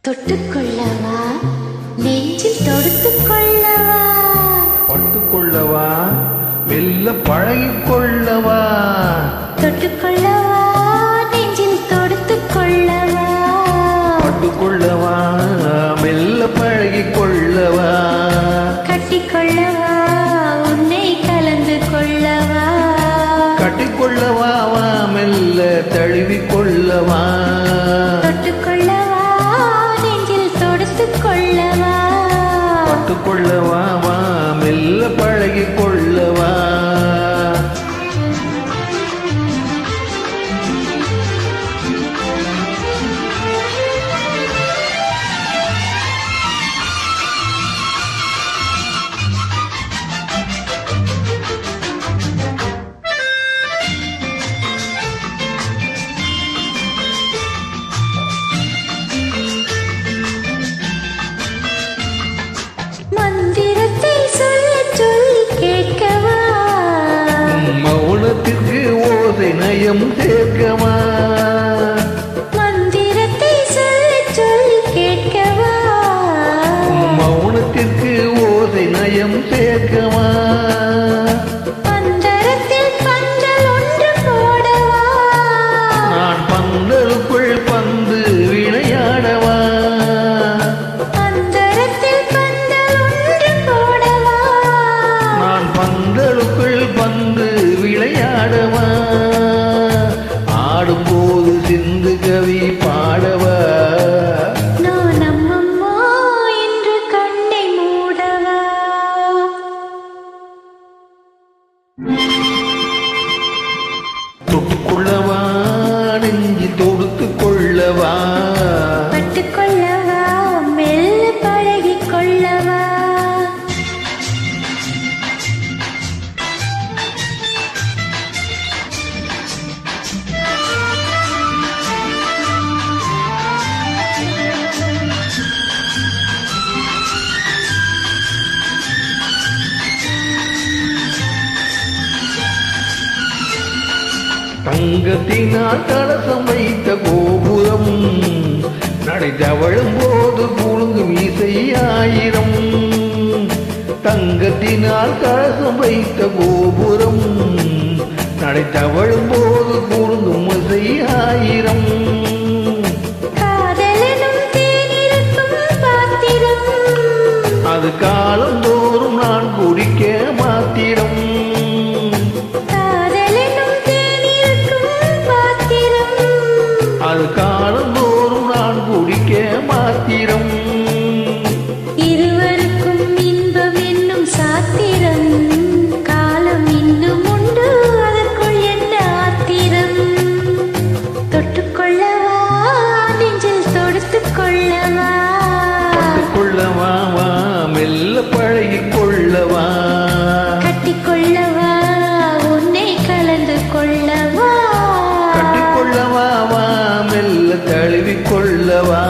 தொட்டுக்கொள்ளவா நெஞ்சில் தொடுத்துக்கொள்ளவா பட்டுக்கொள்ளவா மெல்ல பழகிக்கொள்ளவா தொட்டுக்கொள்ளவா நெஞ்சில் தொடுத்துக்கொள்ளவா பட்டுக்கொள்ளவா மெல்ல பழகிக்கொள்ளவா கட்டிக்கொள்ளவா உன்னை கலந்து கொள்ளவா கட்டிக்கொள்ளவா வா மெல்ல தழுவிக்கொள்ளவா தொட்டுக்கொள்ளவா நெஞ்சில் தொடுத்துக்கொள்ளவா பட்டுக்கொள்ளவா வா மெல்ல பழகிக்கொள்ளவா மந்திரத்தை சொல்ல சொல்லி கேட்கவா மௌனத்திற்கு ஓசை நயம் சேர்க்கவா மந்திரத்தை சொல்ல சொல்லி கேட்கவா மௌனத்திற்கு ஓசை நயம் சேர்க்கவா பந்தரத்தில் பந்தல் ஒன்று போடவா நான் பந்தலுக்குள் பந்து விளையாடவா பந்தரத்தில் பந்தல் ஒன்று போடவா நான் பந்தலுக்குள் பந்து விளையாடவா ஆடும்போது சிந்து கவி பாடவா நான் அம்மம்மா என்று கண்ணை மூடவா தொட்டுக்கொள்ளவா நெஞ்சி தொடுத்து கொள்ளவா பட்டுக்கொள்ளவா மெல்ல பழகிக் கொள்ளவா தங்கத்தினால் கலசம் வைத்த கோபுரம் நடை தவழும் போது குலுங்கும் இசை ஆயிரம் தங்கத்தினால் கலசம் வைத்த கோபுரம் நடை தவழும் போது குலுங்கும் இசை ஆயிரம் காதலெனும் தேனிருக்கும் பாத்திரம் அது காலந்தோறும் நான் குடிக்க மாத்திரம் காதலெனும் தேனிருக்கும் பாத்திரம் அது காலந்தோறும் நான் குடிக்க மாத்திரம் இருவருக்கும் இன்பம் என்னும் சாத்திரம் காலம் இன்னும் உண்டு அதற்குள் என்ன ஆத்திரம் தொட்டுக்கொள்ளவா நெஞ்சில் தொடுத்துக்கொள்ளவா பட்டுக்கொள்ளவா வா மெல்ல பழகிக்கொள்ளவா கட்டிக்கொள்ளவா உன்னை கலந்து கொள்ளவா கட்டிக்கொள்ளவா வா மெல்ல தழுவிக்கொள்ளவா